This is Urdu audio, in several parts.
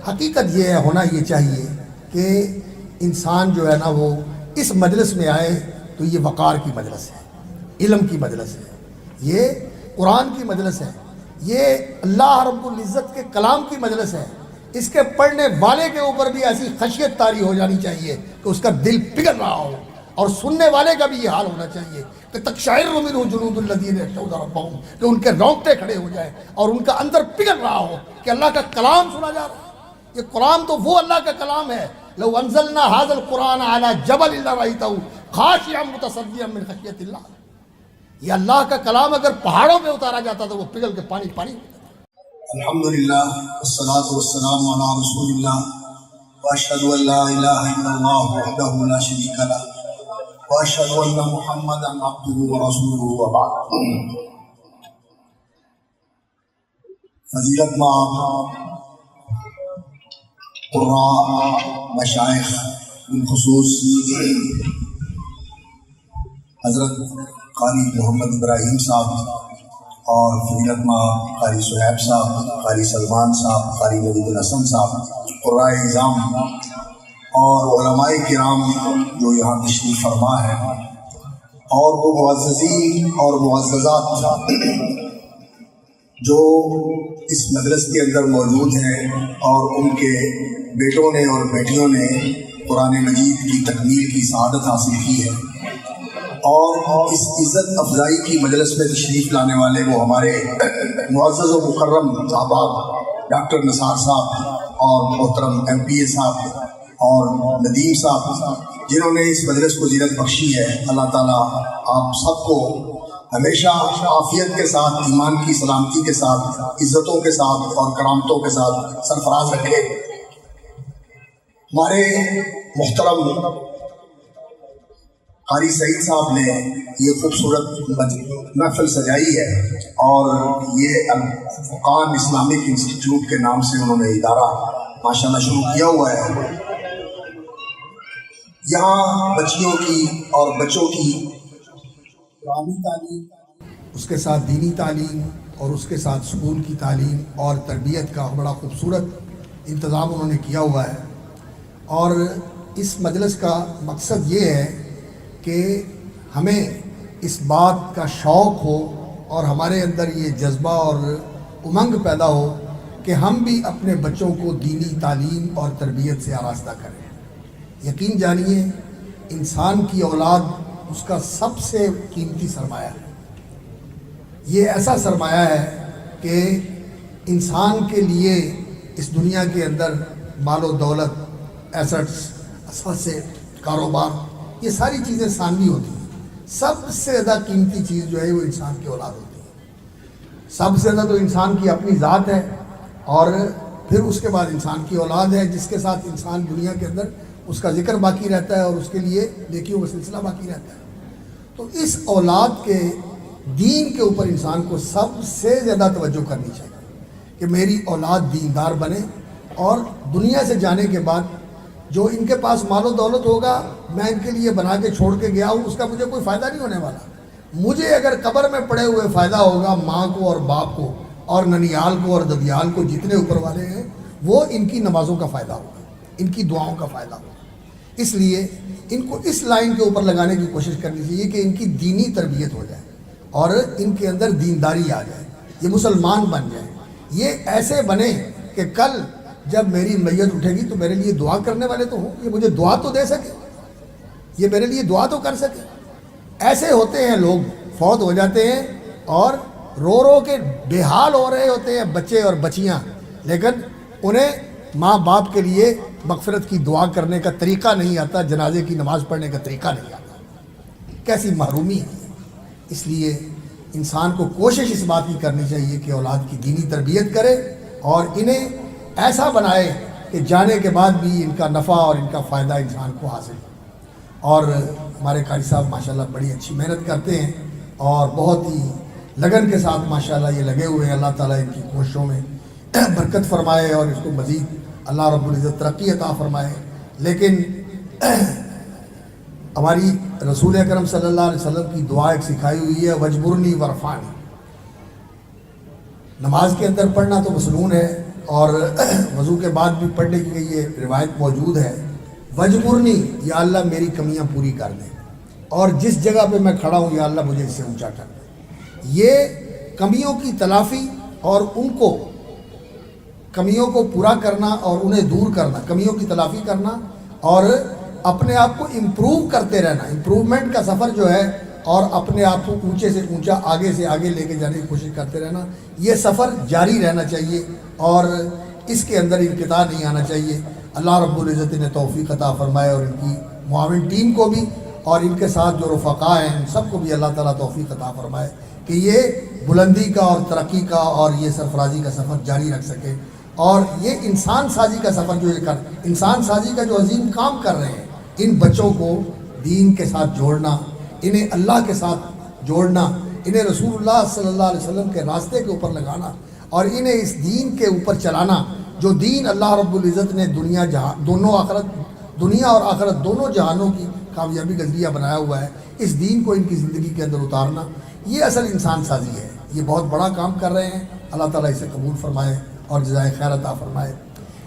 حقیقت یہ ہے، ہونا یہ چاہیے کہ انسان جو ہے نا وہ اس مجلس میں آئے تو یہ وقار کی مجلس ہے، علم کی مجلس ہے، یہ قرآن کی مجلس ہے، یہ اللہ رب العزت کے کلام کی مجلس ہے۔ اس کے پڑھنے والے کے اوپر بھی ایسی خشیت طاری ہو جانی چاہیے کہ اس کا دل پگھل رہا ہو، اور سننے والے کا بھی یہ حال ہونا چاہیے کہ تقشعر منہ جلود الذین یخشون ربہم، کہ ان کے رونگٹے کھڑے ہو جائیں اور ان کا اندر پگھل رہا ہو کہ اللہ کا کلام سنا جا رہا ہے۔ یہ قرآن تو وہ اللہ کا کلام ہے، لو انزلنا ھذا القرآن علی جبل لرأیتہ خاشعا متصدعا من خشیۃ اللہ، یہ اللہ کا کلام اگر پہاڑوں پہ اتارا جاتا تو وہ پگھل کے پانی پانی ہو جاتا۔ الحمدللہ والصلاة والسلام علی رسول اللہ واشہد ان لا الہ الا اللہ وحدہ لا شریک لہ واشہد ان محمدا عبدہ ورسولہ وبعد۔ فضیلت مآب قراء مشائخ بالخصوص حضرت قاری محمد ابراہیم صاحب اور فضیلت مآب قاری صہیب صاحب، قاری سلمان صاحب، قاری نوید الحسن صاحب، قرائے اعظام اور علماء کرام جو یہاں تشریف فرما ہے، اور وہ معززین اور معززات جو اس مدرس کے اندر موجود ہیں اور ان کے بیٹوں نے اور بیٹیوں نے قرآن مجید کی تکمیل کی سعادت حاصل کی ہے، اور اس عزت افزائی کی مجلس میں تشریف لانے والے وہ ہمارے معزز و مکرم احباب ڈاکٹر نثار صاحب اور محترم ایم پی اے صاحب اور ندیم صاحب، جنہوں نے اس مجلس کو زینت بخشی ہے۔ اللہ تعالیٰ آپ سب کو ہمیشہ عافیت کے ساتھ، ایمان کی سلامتی کے ساتھ، عزتوں کے ساتھ اور کرامتوں کے ساتھ سرفراز رکھے۔ ہمارے محترم قاری سعید صاحب نے یہ خوبصورت محفل سجائی ہے، اور یہ الفرقان اسلامک انسٹیٹیوٹ کے نام سے انہوں نے ادارہ ماشاءاللہ شروع کیا ہوا ہے۔ یہاں بچیوں کی اور بچوں کی قرآنی تعلیم، اس کے ساتھ دینی تعلیم اور اس کے ساتھ اسکول کی تعلیم اور تربیت کا بڑا خوبصورت انتظام انہوں نے کیا ہوا ہے۔ اور اس مجلس کا مقصد یہ ہے کہ ہمیں اس بات کا شوق ہو اور ہمارے اندر یہ جذبہ اور امنگ پیدا ہو کہ ہم بھی اپنے بچوں کو دینی تعلیم اور تربیت سے آراستہ کریں۔ یقین جانیے انسان کی اولاد اس کا سب سے قیمتی سرمایہ ہے۔ یہ ایسا سرمایہ ہے کہ انسان کے لیے اس دنیا کے اندر مال و دولت، ایسٹس، اساسٹ، کاروبار، یہ ساری چیزیں ثانوی ہوتی ہیں۔ سب سے زیادہ قیمتی چیز جو ہے وہ انسان کی اولاد ہوتی ہے۔ سب سے زیادہ تو انسان کی اپنی ذات ہے، اور پھر اس کے بعد انسان کی اولاد ہے، جس کے ساتھ انسان دنیا کے اندر اس کا ذکر باقی رہتا ہے اور اس کے لیے نیکیوں کا سلسلہ باقی رہتا ہے۔ تو اس اولاد کے دین کے اوپر انسان کو سب سے زیادہ توجہ کرنی چاہیے کہ میری اولاد دیندار بنے، اور دنیا سے جانے کے بعد جو ان کے پاس مال و دولت ہوگا میں ان کے لیے بنا کے چھوڑ کے گیا ہوں، اس کا مجھے کوئی فائدہ نہیں ہونے والا۔ مجھے اگر قبر میں پڑے ہوئے فائدہ ہوگا ماں کو اور باپ کو اور ننیال کو اور ددیال کو، جتنے اوپر والے ہیں، وہ ان کی نمازوں کا فائدہ ہوگا، ان کی دعاؤں کا فائدہ ہوگا۔ اس لیے ان کو اس لائن کے اوپر لگانے کی کوشش کرنی چاہیے کہ ان کی دینی تربیت ہو جائے اور ان کے اندر دینداری آ جائے، یہ مسلمان بن جائیں، یہ ایسے بنے کہ کل جب میری میت اٹھے گی تو میرے لیے دعا کرنے والے تو ہوں، یہ مجھے دعا تو دے سکے، یہ میرے لیے دعا تو کر سکے۔ ایسے ہوتے ہیں لوگ فوت ہو جاتے ہیں اور رو رو کے بے حال ہو رہے ہوتے ہیں بچے اور بچیاں، لیکن انہیں ماں باپ کے لیے مغفرت کی دعا کرنے کا طریقہ نہیں آتا، جنازے کی نماز پڑھنے کا طریقہ نہیں آتا۔ کیسی محرومی ہے۔ اس لیے انسان کو کوشش اس بات کی کرنی چاہیے کہ اولاد کی دینی تربیت کرے اور انہیں ایسا بنائے کہ جانے کے بعد بھی ان کا نفع اور ان کا فائدہ انسان کو حاصل ہو۔ اور ہمارے قاری صاحب ماشاءاللہ بڑی اچھی محنت کرتے ہیں اور بہت ہی لگن کے ساتھ ماشاءاللہ یہ لگے ہوئے ہیں۔ اللہ تعالیٰ ان کی کوششوں میں برکت فرمائے اور اس کو مزید اللہ رب العزت ترقی عطا فرمائے۔ لیکن ہماری رسول اکرم صلی اللہ علیہ وسلم کی دعا ایک سکھائی ہوئی ہے، وجبرنی ورفانی۔ نماز کے اندر پڑھنا تو مسنون ہے، اور وضو کے بعد بھی پڑھنے کی یہ روایت موجود ہے، وجبرنی، یا اللہ میری کمیاں پوری کر دیں، اور جس جگہ پہ میں کھڑا ہوں یا اللہ مجھے اس سے اونچا کر دیں۔ یہ کمیوں کی تلافی اور ان کو کمیوں کو پورا کرنا اور انہیں دور کرنا، کمیوں کی تلافی کرنا اور اپنے آپ کو امپروو کرتے رہنا، امپروومنٹ کا سفر جو ہے، اور اپنے آپ کو اونچے سے اونچا، آگے سے آگے لے کے جانے کی کوشش کرتے رہنا، یہ سفر جاری رہنا چاہیے اور اس کے اندر انقطاع نہیں آنا چاہیے۔ اللہ رب العزت نے توفیق عطا فرمائے، اور ان کی معاون ٹیم کو بھی اور ان کے ساتھ جو رفقاء ہیں ان سب کو بھی اللہ تعالیٰ توفیق عطا فرمائے کہ یہ بلندی کا اور ترقی کا اور یہ سرفرازی کا سفر جاری رکھ سکے، اور یہ انسان سازی کا سفر جو یہ انسان سازی کا جو عظیم کام کر رہے ہیں، ان بچوں کو دین کے ساتھ جوڑنا، انہیں اللہ کے ساتھ جوڑنا، انہیں رسول اللہ صلی اللہ علیہ وسلم کے راستے کے اوپر لگانا، اور انہیں اس دین کے اوپر چلانا جو دین اللہ رب العزت نے دنیا اور آخرت دونوں جہانوں کی کامیابی کا ذریعہ بنایا ہوا ہے، اس دین کو ان کی زندگی کے اندر اتارنا، یہ اصل انسان سازی ہے۔ یہ بہت بڑا کام کر رہے ہیں، اللہ تعالیٰ اسے قبول فرمائے اور جزائے خیر عطا فرمائے۔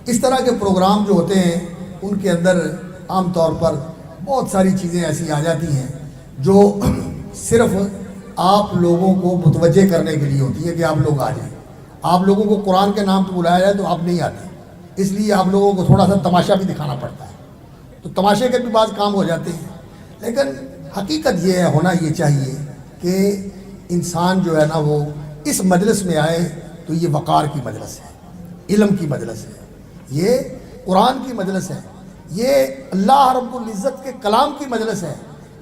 اس طرح کے پروگرام جو ہوتے ہیں ان کے اندر عام طور پر بہت ساری چیزیں ایسی آ جاتی ہیں جو صرف آپ لوگوں کو متوجہ کرنے کے لیے ہوتی ہے کہ آپ لوگ آ جائیں۔ آپ لوگوں کو قرآن کے نام پہ بلایا جائے تو آپ نہیں آتے، اس لیے آپ لوگوں کو تھوڑا سا تماشا بھی دکھانا پڑتا ہے، تو تماشے کے بھی بعض کام ہو جاتے ہیں۔ لیکن حقیقت یہ ہے، ہونا یہ چاہیے کہ انسان جو ہے نا وہ اس مجلس میں آئے تو یہ وقار کی مجلس ہے، علم کی مجلس ہے، یہ قرآن کی مجلس ہے، یہ اللہ رب العزت کے کلام کی مجلس ہے۔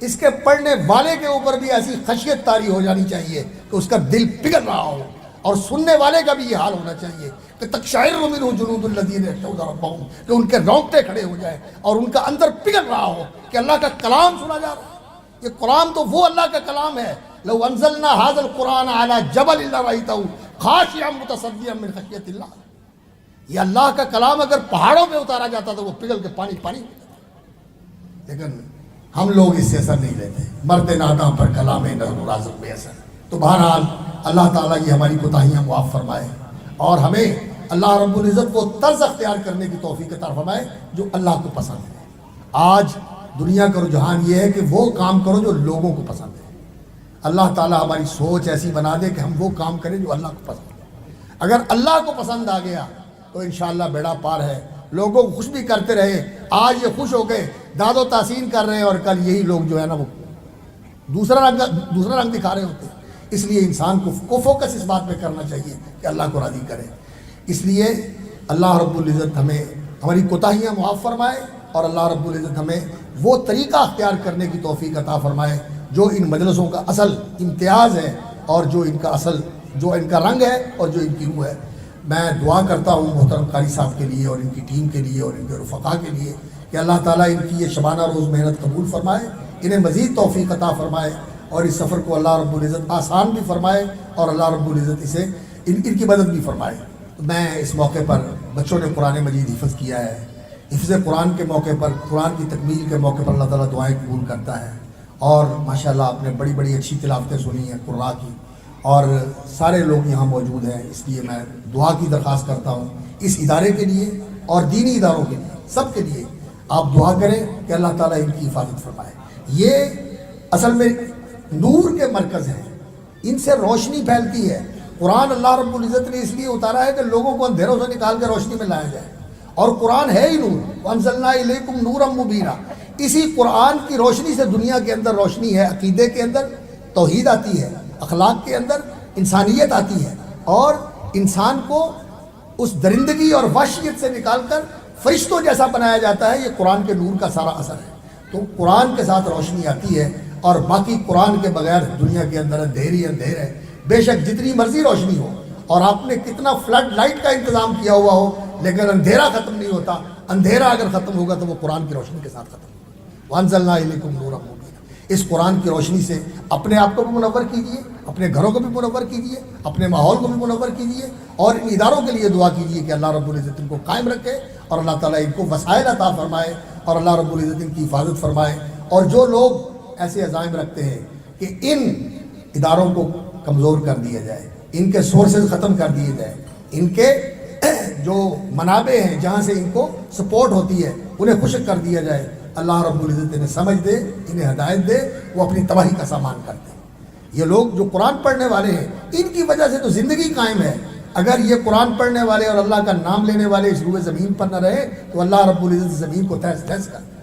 اس کے پڑھنے والے کے اوپر بھی ایسی خشیت طاری ہو جانی چاہیے کہ اس کا دل پگھل رہا ہو، اور سننے والے کا بھی یہ حال ہونا چاہیے کہ تقشعر منہ جلود الذین یخشون ربہم، کہ ان کے رونگٹے کھڑے ہو جائے اور ان کا اندر پگھل رہا ہو کہ اللہ کا کلام سنا جا رہا ہے۔ یہ قرآن تو وہ اللہ کا کلام ہے، لو انزلنا ھذا القرآن علی جبل لرأیتہ خاشعا متصدعا من خشیۃ اللہ، یہ اللہ کا کلام اگر پہاڑوں پہ اتارا جاتا تو وہ پگھل کے پانی پانی ہو جاتا، لیکن ہم لوگ اس سے اثر نہیں لیتے، مرد ناداں پر کلام نظر و رازق بے اثر۔ تو بہرحال اللہ تعالیٰ یہ ہماری کوتاہیاں معاف فرمائے، اور ہمیں اللہ رب العزت کو طرز اختیار کرنے کی توفیق عطا فرمائے جو اللہ کو پسند ہے۔ آج دنیا کا رجحان یہ ہے کہ وہ کام کرو جو لوگوں کو پسند ہے۔ اللہ تعالیٰ ہماری سوچ ایسی بنا دے کہ ہم وہ کام کریں جو اللہ کو پسند ہے۔ اگر اللہ کو پسند آ گیا تو انشاءاللہ بیڑا پار ہے، لوگوں کو خوش بھی کرتے رہے، آج یہ خوش ہو گئے، داد و تحسین کر رہے ہیں، اور کل یہی لوگ جو ہے نا وہ دوسرا رنگ دکھا رہے ہوتے ہیں۔ اس لیے انسان کو فوکس اس بات پہ کرنا چاہیے کہ اللہ کو راضی کرے۔ اس لیے اللہ رب العزت ہمیں ہماری کوتاہیاں معاف فرمائے، اور اللہ رب العزت ہمیں وہ طریقہ اختیار کرنے کی توفیق عطا فرمائے جو ان مجلسوں کا اصل امتیاز ہے، اور جو ان کا رنگ ہے اور جو ان کی روح ہے۔ میں دعا کرتا ہوں محترم قاری صاحب کے لیے اور ان کی ٹیم کے لیے اور ان کے رفقاء کے لیے کہ اللہ تعالیٰ ان کی یہ شبانہ روز محنت قبول فرمائے، انہیں مزید توفیق عطا فرمائے، اور اس سفر کو اللہ رب العزت آسان بھی فرمائے، اور اللہ رب العزت اسے ان کی مدد بھی فرمائے۔ میں اس موقع پر بچوں نے قرآن مجید حفظ کیا ہے، حفظ قرآن کے موقع پر، قرآن کی تکمیل کے موقع پر اللہ تعالیٰ دعائیں قبول کرتا ہے، اور ماشاءاللہ آپ نے بڑی بڑی اچھی تلاوتیں سنی ہیں قراء کی، اور سارے لوگ یہاں موجود ہیں، اس لیے میں دعا کی درخواست کرتا ہوں اس ادارے کے لیے اور دینی اداروں کے لیے، سب کے لیے آپ دعا کریں کہ اللہ تعالیٰ ان کی حفاظت فرمائے۔ یہ اصل میں نور کے مرکز ہیں، ان سے روشنی پھیلتی ہے۔ قرآن اللہ رب العزت نے اس لیے اتارا ہے کہ لوگوں کو اندھیروں سے نکال کے روشنی میں لایا جائے، اور قرآن ہے ہی نور، وَأَنزَلْنَا إِلَيْكُمْ نُورًا مُبِينًا۔ اسی قرآن کی روشنی سے دنیا کے اندر روشنی ہے، عقیدے کے اندر توحید آتی ہے، اخلاق کے اندر انسانیت آتی ہے، اور انسان کو اس درندگی اور وحشیت سے نکال کر فرشتوں جیسا بنایا جاتا ہے۔ یہ قرآن کے نور کا سارا اثر ہے۔ تو قرآن کے ساتھ روشنی آتی ہے، اور باقی قرآن کے بغیر دنیا کے اندر اندھیر ہے۔ بے شک جتنی مرضی روشنی ہو، اور آپ نے کتنا فلڈ لائٹ کا انتظام کیا ہوا ہو، لیکن اندھیرا ختم نہیں ہوتا۔ اندھیرا اگر ختم ہوگا تو وہ قرآن کی روشنی کے ساتھ ختم ہوگا۔ وَأَنزَلْنَا إِلَيْكُمْ نُورًا مُبِينًا۔ اس قرآن کی روشنی سے اپنے آپ کو بھی منور کیجیے، اپنے گھروں کو بھی منور کیجیے، اپنے ماحول کو بھی منور کیجیے، اور ان اداروں کے لیے دعا کیجیے کہ اللہ رب العزت ان کو قائم رکھے، اور اللہ تعالیٰ ان کو وسائل عطا فرمائے، اور اللہ رب العزت ان کی حفاظت فرمائے۔ اور جو لوگ ایسے عزائم رکھتے ہیں کہ ان اداروں کو کمزور کر دیا جائے، ان کے سورسز ختم کر دیے جائے، ان کے جو منابع ہیں جہاں سے ان کو سپورٹ ہوتی ہے انہیں خشک کر دیا جائے. اللہ رب العزت انہیں سمجھ دے, انہیں ہدایت دے, وہ اپنی تباہی کا سامان کرتے ہیں. یہ لوگ جو قرآن پڑھنے والے ہیں ان کی وجہ سے تو زندگی قائم ہے. اگر یہ قرآن پڑھنے والے اور اللہ کا نام لینے والے اس روئے زمین پر نہ رہے تو اللہ رب العزت زمین کو تہس تہس کر دے,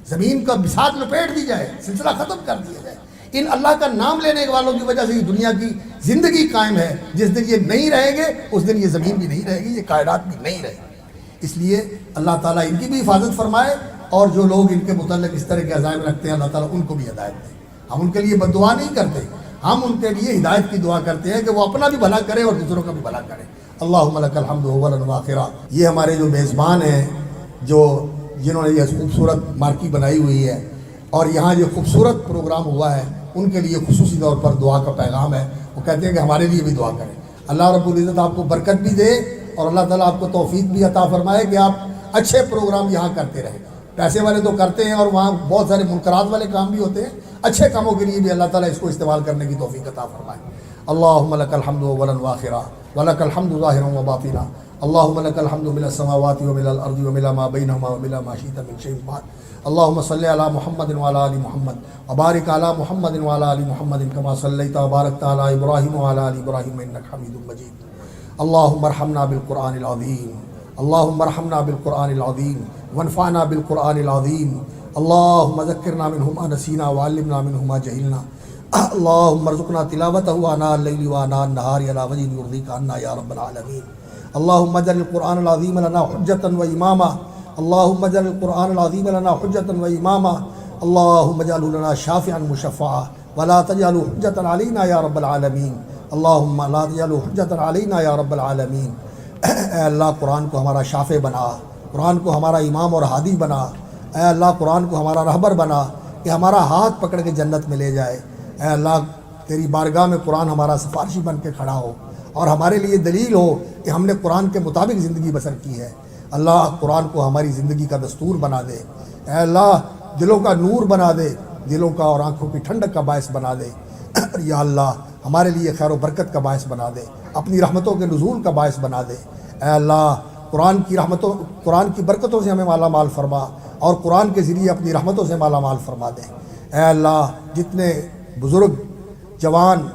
زمین کا بساط لپیٹ دی جائے, سلسلہ ختم کر دیا جائے. ان اللہ کا نام لینے والوں کی وجہ سے یہ دنیا کی زندگی قائم ہے. جس دن یہ نہیں رہیں گے اس دن یہ زمین بھی نہیں رہے گی, یہ کائنات بھی نہیں رہے گی. اس لیے اللہ تعالیٰ ان کی بھی حفاظت فرمائے, اور جو لوگ ان کے متعلق اس طرح کے عزائم رکھتے ہیں اللہ تعالیٰ ان کو بھی ہدایت دے. ہم ان کے لیے بد دعا نہیں کرتے, ہم ان کے لیے ہدایت کی دعا کرتے ہیں کہ وہ اپنا بھی بھلا کرے اور دوسروں کا بھی بھلا کرے. اللہم لک الحمد اولا وآخرا. یہ ہمارے جو میزبان ہیں جنہوں نے یہ خوبصورت مارکی بنائی ہوئی ہے اور یہاں جو خوبصورت پروگرام ہوا ہے ان کے لیے خصوصی طور پر دعا کا پیغام ہے. وہ کہتے ہیں کہ ہمارے لیے بھی دعا کریں. اللہ رب العزت آپ کو برکت بھی دے اور اللہ تعالیٰ آپ کو توفیق بھی عطا فرمائے کہ آپ اچھے پروگرام یہاں کرتے رہیں. پیسے والے تو کرتے ہیں اور وہاں بہت سارے منکرات والے کام بھی ہوتے ہیں, اچھے کاموں کے لیے بھی اللہ تعالیٰ اس کو استعمال کرنے کی توفیق عطا فرمائے. اللہم لک الحمد اولا وآخرا ولک الحمد ظاہرا وباطنا. اللہم لک الحمد ملء السماوات وملء الارض وملء ما بینہما وملء ما شئت من شیء بعد. اللہم صلی علی محمد وعلی آل محمد وبارک علی محمد وعلی آل محمد کما صلیت وبارکت علی ابراہیم وعلی آل ابراہیم انک حمید مجید. اللہم ارحمنا بالقرآن العظیم, اللہم ارحمنا بالقرآن العظیم وانفعنا بالقرآن العظیم. اللہم ذکرنا منہ ما نسینا وعلمنا منہ ما جہلنا. اللہم ارزقنا تلاوتہ آناء اللیل وآناء النہار علی وجہ یرضیک عنا یا رب العالمین. اللہم اجعل القرآن العظیم لنا حجتا و اماما. اللہم اجعل القرآن العظیم لنا حجتا و اماما. اللہم اجعلہ لنا شافعا مشفعا ولا تجعلہ حجتا علینا یا رب العالمین. اللہم لا تجعلہ حجتا علینا یا رب العالمین. اے اللہ قرآن کو ہمارا شافع بنا, قرآن کو ہمارا امام اور ہادی بنا. اے اللہ قرآن کو ہمارا رہبر بنا کہ ہمارا ہاتھ پکڑ کے جنت میں لے جائے. اے اللہ تیری بارگاہ میں قرآن ہمارا سفارشی بن کے کھڑا ہو اور ہمارے لیے دلیل ہو کہ ہم نے قرآن کے مطابق زندگی بسر کی ہے. اللہ قرآن کو ہماری زندگی کا دستور بنا دے. اے اللہ دلوں کا نور بنا دے, دلوں کا اور آنکھوں کی ٹھنڈک کا باعث بنا دے. یا اللہ ہمارے لیے خیر و برکت کا باعث بنا دے, اپنی رحمتوں کے نزول کا باعث بنا دے. اے اللہ قرآن کی رحمتوں, قرآن کی برکتوں سے ہمیں مالا مال فرما اور قرآن کے ذریعے اپنی رحمتوں سے مالا مال فرما دے. اے اللہ جتنے بزرگ جوان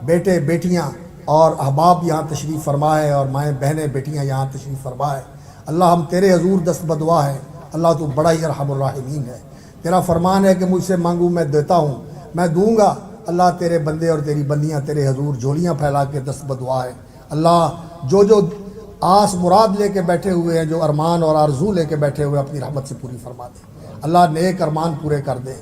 بیٹے بیٹیاں اور احباب یہاں تشریف فرما ہے اور مائیں بہنیں بیٹیاں یہاں تشریف فرما ہے, اللہ ہم تیرے حضور دست بدعا ہیں. اللہ تو بڑا ہی ارحم الراحمین ہے. تیرا فرمان ہے کہ مجھ سے مانگوں میں دیتا ہوں, میں دوں گا. اللہ تیرے بندے اور تیری بندیاں تیرے حضور جھولیاں پھیلا کے دست بدعا ہے. اللہ جو آس مراد لے کے بیٹھے ہوئے ہیں, جو ارمان اور آرزو لے کے بیٹھے ہوئے, اپنی رحمت سے پوری فرما دے. اللہ نیک ارمان پورے کر دے,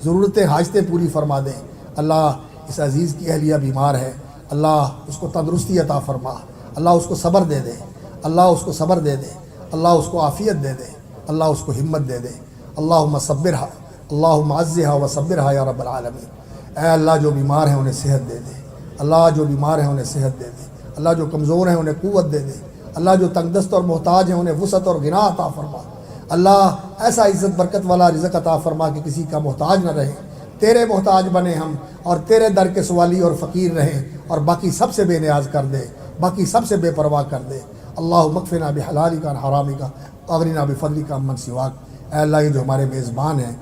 ضرورتیں حاجتیں پوری فرما دے. اللہ اس عزیز کی اہلیہ بیمار ہے, اللہ اس کو تندرستی عطا فرما. اللہ اس کو صبر دے دے, اللہ اس کو صبر دے دے, اللہ اس کو عافیت دے دے, اللہ اس کو ہمت دے دے. اللہم صبرہا, اللہم عزہا و صبرہا یا رب العالمین. اے اللہ جو بیمار ہیں انہیں صحت دے دے, اللہ جو بیمار ہیں انہیں صحت دے دے, اللہ جو کمزور ہیں انہیں قوت دے دے, اللہ جو تنگ دست اور محتاج ہیں انہیں وسعت اور غنا عطا فرما. اللہ ایسا عزت برکت والا رزق عطا فرما کہ کسی کا محتاج نہ رہے, تیرے محتاج بنے ہم اور تیرے در کے سوالی اور فقیر رہیں, اور باقی سب سے بے نیاز کر دے, باقی سب سے بے پرواہ کر دے. اللہم اکفنا بحلالک عن حرامک واغننا بفضلک عمن سواک. اے اللہ یہ جو ہمارے میزبان ہیں,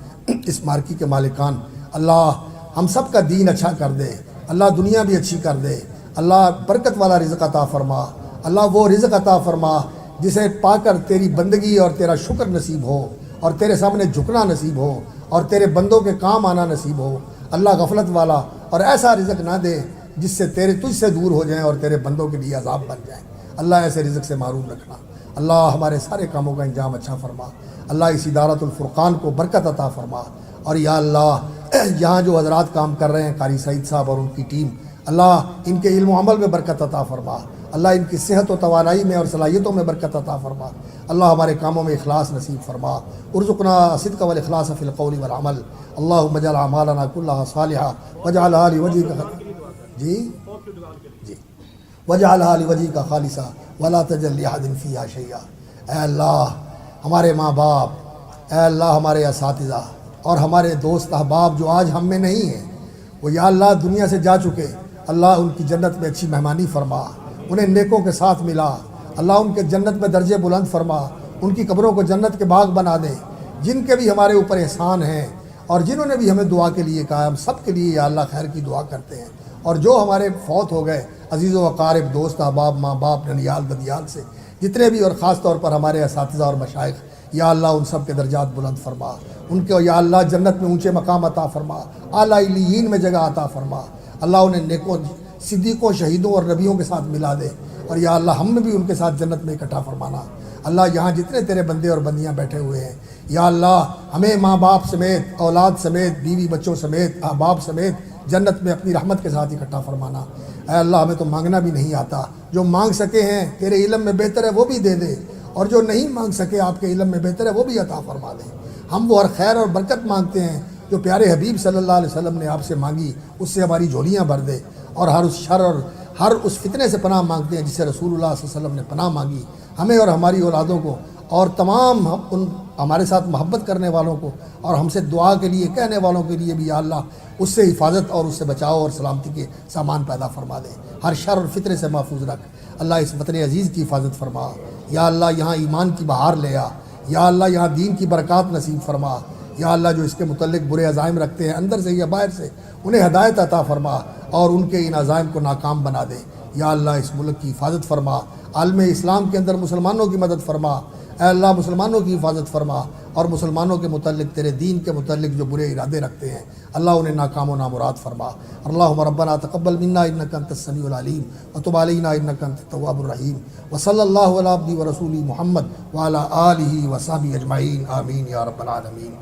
اس مارکی کے مالکان, اللہ ہم سب کا دین اچھا کر دے, اللہ دنیا بھی اچھی کر دے. اللہ برکت والا رزق عطا فرما. اللہ وہ رزق عطا فرما جسے پا کر تیری بندگی اور تیرا شکر نصیب ہو اور تیرے سامنے جھکنا نصیب ہو اور تیرے بندوں کے کام آنا نصیب ہو. اللہ غفلت والا اور ایسا رزق نہ دے جس سے تجھ سے دور ہو جائیں اور تیرے بندوں کے لیے عذاب بن جائیں. اللہ ایسے رزق سے محروم رکھنا. اللہ ہمارے سارے کاموں کا انجام اچھا فرما. اللہ اس ادارۃ الفرقان کو برکت عطا فرما. اور یا اللہ یہاں جو حضرات کام کر رہے ہیں, قاری سعید صاحب اور ان کی ٹیم, اللہ ان کے علم و عمل میں برکت عطا فرما. اللہ ان کی صحت و توانائی میں اور صلاحیتوں میں برکت عطا فرما. اللہ ہمارے کاموں میں اخلاص نصیب فرما. ارزقنا صدق والاخلاص فی القول والعمل. اللہم اجعل اعمالنا کلها صالحة واجعلها لوجهك خالصا ولا تجعل لأحد فيها شيئا. اے اللہ ہمارے ماں باپ, اے اللہ ہمارے اساتذہ اور ہمارے دوست احباب جو آج ہم میں نہیں ہیں, وہ یا اللہ دنیا سے جا چکے, اللہ ان کی جنت میں اچھی مہمانی فرما, انہیں نیکوں کے ساتھ ملا. اللہ ان کے جنت میں درجے بلند فرما، ان کی قبروں کو جنت کے باغ بنا دے۔ جن کے بھی ہمارے اوپر احسان ہیں اور جنہوں نے بھی ہمیں دعا کے لیے کہا، ہم سب کے لیے یا اللہ خیر کی دعا کرتے ہیں۔ اور جو ہمارے فوت ہو گئے عزیز و اقارب، دوست احباب، ماں باپ، ننیال ددیال سے جتنے بھی، اور خاص طور پر ہمارے اساتذہ اور مشائخ، یا اللہ ان سب کے درجات بلند فرما، ان کے یا اللہ جنت میں اونچے مقام عطا فرما، اعلیٰ علیین میں جگہ عطا فرما۔ اللہ انہیں نیکوں، صدیقوں، شہیدوں اور نبیوں کے ساتھ ملا دے، اور یا اللہ ہم نے بھی ان کے ساتھ جنت میں اکٹھا فرمانا۔ اللہ یہاں جتنے تیرے بندے اور بندیاں بیٹھے ہوئے ہیں، یا اللہ ہمیں ماں باپ سمیت، اولاد سمیت، بیوی بچوں سمیت، احباب سمیت جنت میں اپنی رحمت کے ساتھ اکٹھا فرمانا۔ اے اللہ ہمیں تو مانگنا بھی نہیں آتا، جو مانگ سکے ہیں تیرے علم میں بہتر ہے وہ بھی دے دے، اور جو نہیں مانگ سکے آپ کے علم میں بہتر ہے وہ بھی عطا فرما دے۔ ہم وہ ہر خیر اور برکت مانگتے ہیں جو پیارے حبیب صلی اللہ علیہ وسلم نے آپ سے مانگی، اس سے ہماری جھولیاں بھر دے، اور ہر اس شر اور ہر اس فتنے سے پناہ مانگتے ہیں جسے رسول اللہ صلی اللہ علیہ وسلم نے پناہ مانگی۔ ہمیں اور ہماری اولادوں کو اور تمام ان ہمارے ساتھ محبت کرنے والوں کو اور ہم سے دعا کے لیے کہنے والوں کے لیے بھی یا اللہ اس سے حفاظت اور اس سے بچاؤ اور سلامتی کے سامان پیدا فرما دے، ہر شر اور فتنے سے محفوظ رکھ۔ اللہ اس وطن عزیز کی حفاظت فرما، یا اللہ یہاں ایمان کی بہار لے آ، یا اللہ یہاں دین کی برکات نصیب فرما، یا اللہ جو اس کے متعلق برے عزائم رکھتے ہیں اندر سے یا باہر سے انہیں ہدایت عطا فرما، اور ان کے ان عزائم کو ناکام بنا دے۔ یا اللہ اس ملک کی حفاظت فرما، عالم اسلام کے اندر مسلمانوں کی مدد فرما۔ اے اللہ مسلمانوں کی حفاظت فرما، اور مسلمانوں کے متعلق تیرے دین کے متعلق جو برے ارادے رکھتے ہیں اللہ انہیں ناکام و نامراد فرما۔ اللہم ربنا تقبل منا انک انت السمیع العلیم وتب علینا انک انت التواب الرحیم، وصلی اللہ علی عبدہ ورسولہ محمد وعلی آلہ وصحبہ اجمعین، آمین یا رب العالمین۔